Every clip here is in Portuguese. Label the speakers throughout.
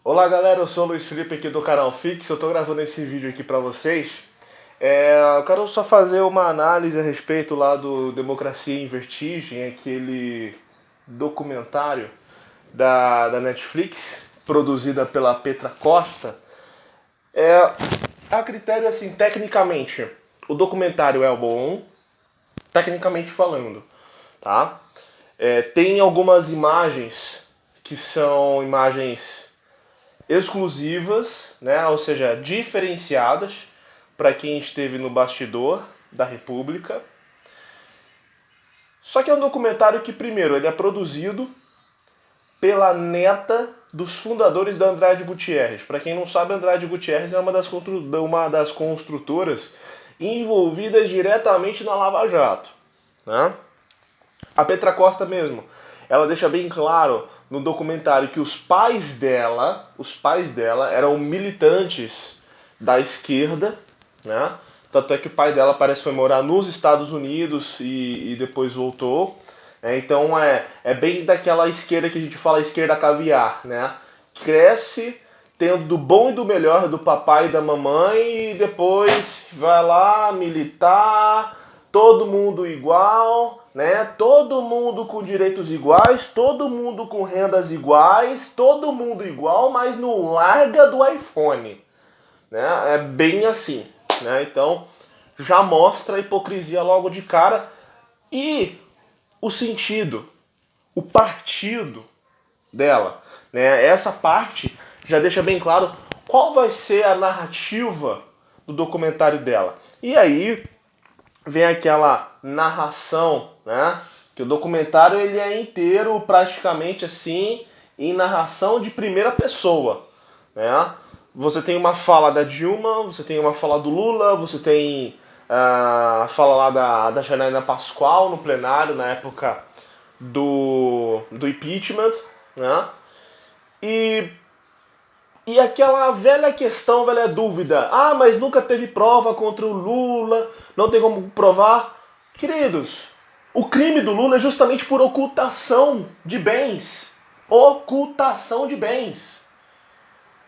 Speaker 1: Olá galera, eu sou o Luiz Felipe aqui do canal Fix, eu tô gravando esse vídeo aqui pra vocês. Eu quero só fazer uma análise a respeito lá do Democracia em Vertigem, aquele documentário da Netflix, produzida pela Petra Costa. A critério assim, tecnicamente, o documentário é bom, tecnicamente falando, tá? Tem algumas imagens que são imagens exclusivas, né, ou seja, diferenciadas para quem esteve no bastidor da República. Só que é um documentário que, primeiro, ele é produzido pela neta dos fundadores da Andrade Gutierrez. Para quem não sabe, Andrade Gutierrez é uma das construtoras envolvidas diretamente na Lava Jato, né? A Petra Costa mesmo, ela deixa bem claro no documentário que os pais dela eram militantes da esquerda, né? Tanto é que o pai dela parece que foi morar nos Estados Unidos e depois voltou. Então é bem daquela esquerda que a gente fala esquerda caviar, né? Cresce tendo do bom e do melhor do papai e da mamãe e depois vai lá militar, todo mundo igual, né? Todo mundo com direitos iguais, todo mundo com rendas iguais, todo mundo igual, mas não larga do iPhone, né? É bem assim, né? Então já mostra a hipocrisia logo de cara e o sentido, o partido dela, né? Essa parte já deixa bem claro qual vai ser a narrativa do documentário dela. E aí vem aquela narração, né? Que o documentário ele é inteiro praticamente assim em narração de primeira pessoa, né? Você tem uma fala da Dilma, você tem uma fala do Lula, você tem a fala lá da Janaína Pascoal no plenário na época do impeachment, né? E e aquela velha questão, velha dúvida. Ah, mas nunca teve prova contra o Lula, não tem como provar. Queridos, o crime do Lula é justamente por ocultação de bens. Ocultação de bens.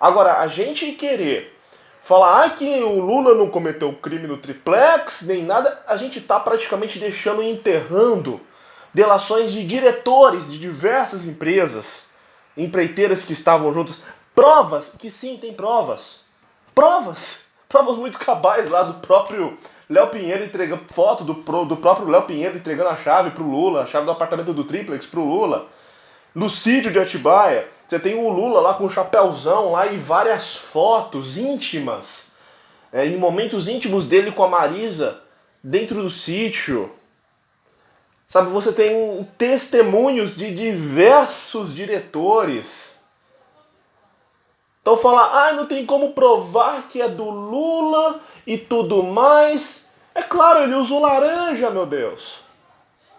Speaker 1: Agora, a gente querer falar que o Lula não cometeu crime no triplex, nem nada, a gente está praticamente deixando e enterrando delações de diretores de diversas empresas, empreiteiras que estavam juntas. Provas, que sim, tem provas. Provas. Provas muito cabais lá do próprio Léo Pinheiro entregando foto do próprio Léo Pinheiro entregando a chave pro Lula, a chave do apartamento do triplex pro Lula. No sítio de Atibaia, você tem o Lula lá com um chapéuzão lá e várias fotos íntimas, em momentos íntimos dele com a Marisa, dentro do sítio. Sabe, você tem testemunhos de diversos diretores. Então falar, não tem como provar que é do Lula e tudo mais. É claro, ele usou laranja, meu Deus.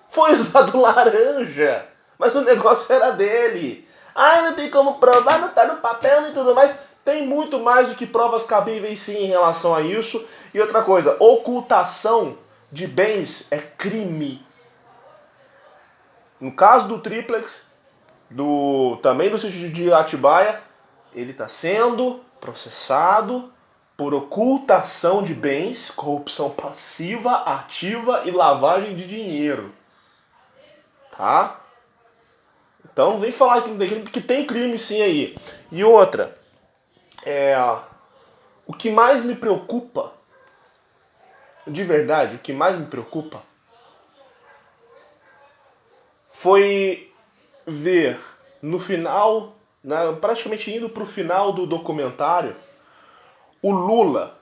Speaker 1: Foi usado laranja, mas o negócio era dele. Não tem como provar, não tá no papel e tudo mais. Tem muito mais do que provas cabíveis sim em relação a isso. E outra coisa, ocultação de bens é crime. No caso do triplex, também do sítio de Atibaia, ele está sendo processado por ocultação de bens, corrupção passiva, ativa e lavagem de dinheiro. Tá? Então vem falar que tem crime sim aí. E outra, o que mais me preocupa, de verdade, o que mais me preocupa foi ver no final, né, praticamente indo pro final do documentário, o Lula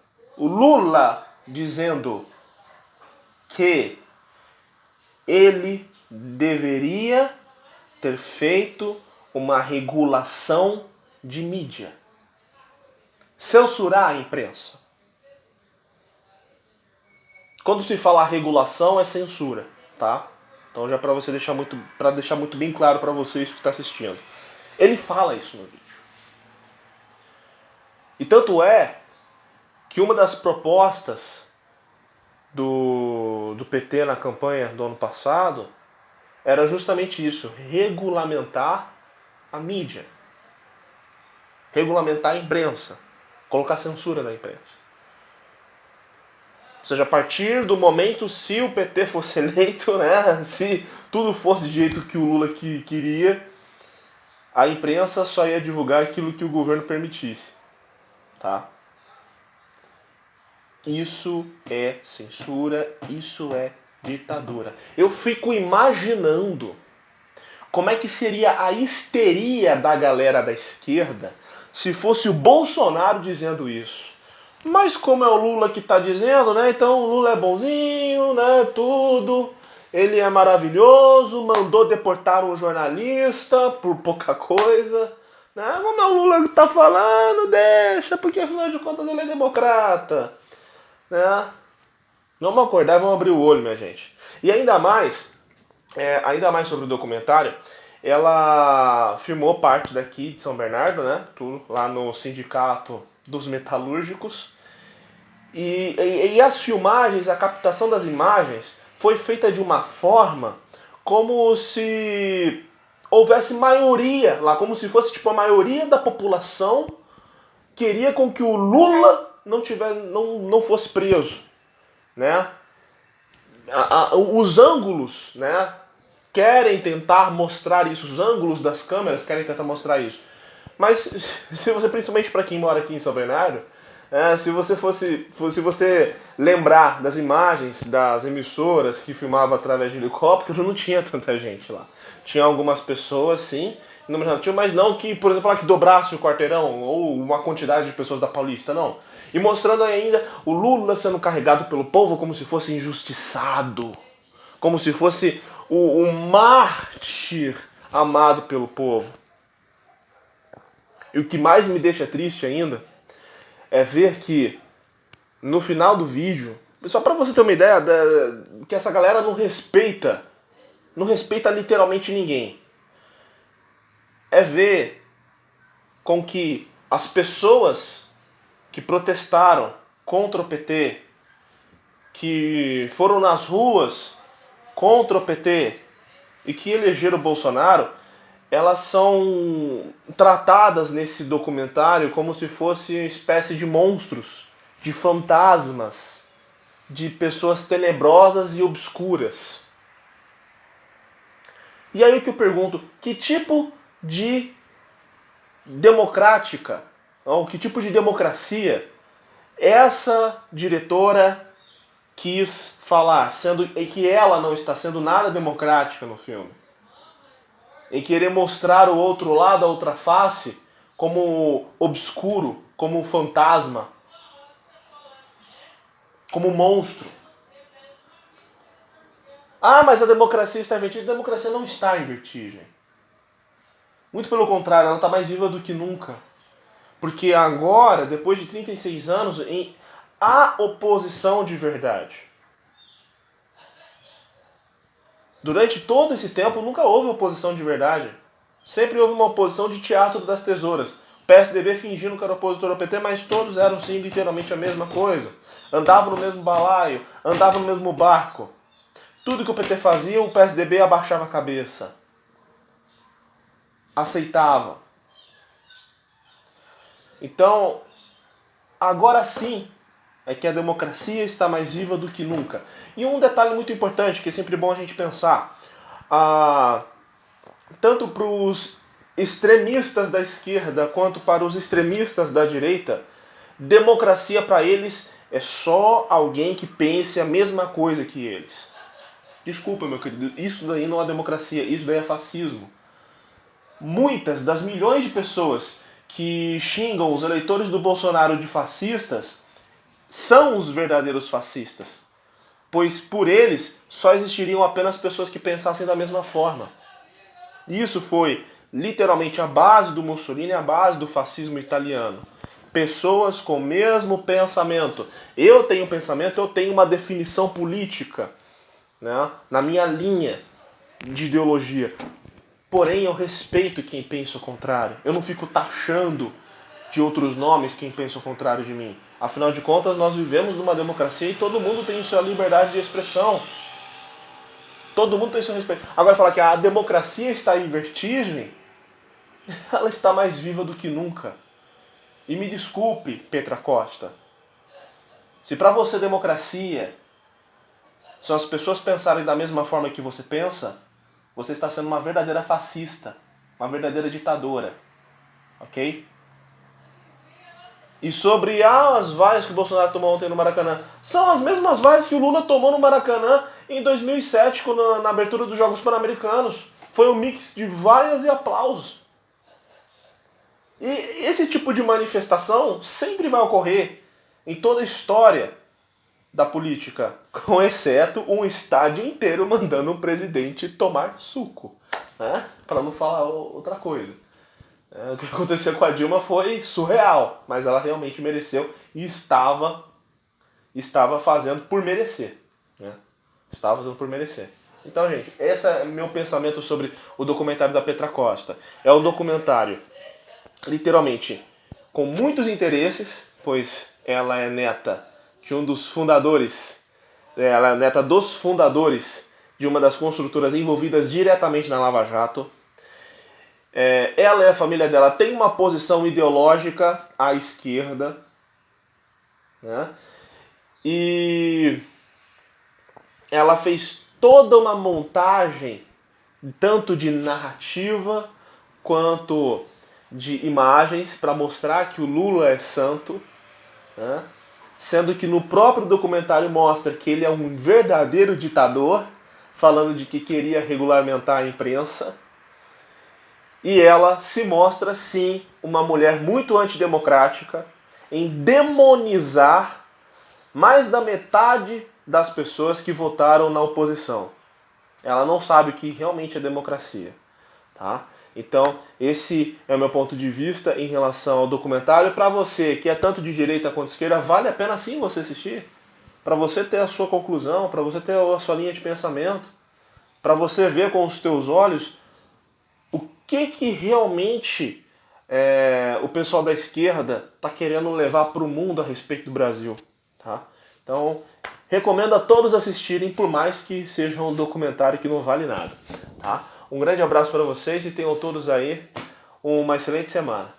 Speaker 1: dizendo que ele deveria ter feito uma regulação de mídia. Censurar a imprensa. Quando se fala regulação é censura, tá? Então já para deixar muito bem claro para vocês que está assistindo. Ele fala isso no vídeo. E tanto é que uma das propostas do PT na campanha do ano passado era justamente isso, regulamentar a mídia. regulamentar a imprensa, colocar censura na imprensa. Ou seja, a partir do momento, se o PT fosse eleito, né, se tudo fosse do jeito que o Lula queria, a imprensa só ia divulgar aquilo que o governo permitisse. Tá? Isso é censura, isso é ditadura. Eu fico imaginando como é que seria a histeria da galera da esquerda se fosse o Bolsonaro dizendo isso. Mas como é o Lula que está dizendo, né? Então o Lula é bonzinho, né? Tudo. Ele é maravilhoso, mandou deportar um jornalista por pouca coisa. Né? Como é o Lula que está falando, deixa, porque afinal de contas ele é democrata. Né? Vamos acordar e vamos abrir o olho, minha gente. E ainda mais sobre o documentário, ela filmou parte daqui de São Bernardo, né? Tudo lá no Sindicato dos Metalúrgicos. E as filmagens, a captação das imagens foi feita de uma forma como se houvesse maioria lá, como se fosse tipo a maioria da população queria com que o Lula não fosse preso, né? Os ângulos, né, querem tentar mostrar isso, os ângulos das câmeras querem tentar mostrar isso. Mas se você, principalmente para quem mora aqui em São Bernardo, se você lembrar das imagens das emissoras que filmavam através de helicóptero, não tinha tanta gente lá. Tinha algumas pessoas, sim, mas não que, por exemplo, lá que dobrasse o quarteirão ou uma quantidade de pessoas da Paulista, não. E mostrando ainda o Lula sendo carregado pelo povo como se fosse injustiçado, como se fosse o mártir amado pelo povo. E o que mais me deixa triste ainda é ver que no final do vídeo, só pra você ter uma ideia, que essa galera não respeita literalmente ninguém. É ver com que as pessoas que protestaram contra o PT, que foram nas ruas contra o PT e que elegeram o Bolsonaro, elas são tratadas nesse documentário como se fosse uma espécie de monstros, de fantasmas, de pessoas tenebrosas e obscuras. E aí que eu pergunto, que tipo de democrática, ou que tipo de democracia essa diretora quis falar, sendo que ela não está sendo nada democrática no filme? Em querer mostrar o outro lado, a outra face, como obscuro, como fantasma, como monstro. Ah, mas a democracia está em vertigem. A democracia não está em vertigem. Muito pelo contrário, ela está mais viva do que nunca. Porque agora, depois de 36 anos, há oposição de verdade. Durante todo esse tempo nunca houve oposição de verdade. Sempre houve uma oposição de teatro das tesouras. O PSDB fingindo que era opositor ao PT, mas todos eram sim literalmente a mesma coisa. Andavam no mesmo balaio, andavam no mesmo barco. Tudo que o PT fazia, o PSDB abaixava a cabeça. Aceitava. Então, agora sim é que a democracia está mais viva do que nunca. E um detalhe muito importante, que é sempre bom a gente pensar. Tanto para os extremistas da esquerda quanto para os extremistas da direita, democracia para eles é só alguém que pense a mesma coisa que eles. Desculpa, meu querido, isso daí não é democracia, isso daí é fascismo. Muitas das milhões de pessoas que xingam os eleitores do Bolsonaro de fascistas são os verdadeiros fascistas. Pois por eles só existiriam apenas pessoas que pensassem da mesma forma. Isso foi literalmente a base do Mussolini, a base do fascismo italiano. Pessoas com o mesmo pensamento. Eu tenho pensamento, eu tenho uma definição política, né, na minha linha de ideologia. Porém, eu respeito quem pensa o contrário. Eu não fico taxando de outros nomes quem pensa o contrário de mim. Afinal de contas, nós vivemos numa democracia e todo mundo tem sua liberdade de expressão. Todo mundo tem seu respeito. Agora, falar que a democracia está em vertigem, ela está mais viva do que nunca. E me desculpe, Petra Costa, se para você democracia são as pessoas pensarem da mesma forma que você pensa, você está sendo uma verdadeira fascista, uma verdadeira ditadora, ok? E sobre as vaias que o Bolsonaro tomou ontem no Maracanã, são as mesmas vaias que o Lula tomou no Maracanã em 2007, quando, na abertura dos Jogos Pan-Americanos. Foi um mix de vaias e aplausos. E esse tipo de manifestação sempre vai ocorrer em toda a história da política, com exceto um estádio inteiro mandando um presidente tomar suco, né? Para não falar outra coisa. O que aconteceu com a Dilma foi surreal, mas ela realmente mereceu e estava fazendo por merecer, né? Estava fazendo por merecer. Então, gente, esse é meu pensamento sobre o documentário da Petra Costa. É um documentário, literalmente, com muitos interesses, pois ela é neta de um dos fundadores, ela é neta dos fundadores de uma das construtoras envolvidas diretamente na Lava Jato. Ela e a família dela têm uma posição ideológica à esquerda, né? E ela fez toda uma montagem, tanto de narrativa quanto de imagens, para mostrar que o Lula é santo, né? Sendo que no próprio documentário mostra que ele é um verdadeiro ditador, falando de que queria regulamentar a imprensa. E ela se mostra, sim, uma mulher muito antidemocrática em demonizar mais da metade das pessoas que votaram na oposição. Ela não sabe o que realmente é democracia, tá? Então, esse é o meu ponto de vista em relação ao documentário. Para você que é tanto de direita quanto de esquerda, vale a pena sim você assistir. Para você ter a sua conclusão, para você ter a sua linha de pensamento, para você ver com os teus olhos o que realmente o pessoal da esquerda está querendo levar para o mundo a respeito do Brasil, tá? Então, recomendo a todos assistirem, por mais que seja um documentário que não vale nada, tá? Um grande abraço para vocês e tenham todos aí uma excelente semana.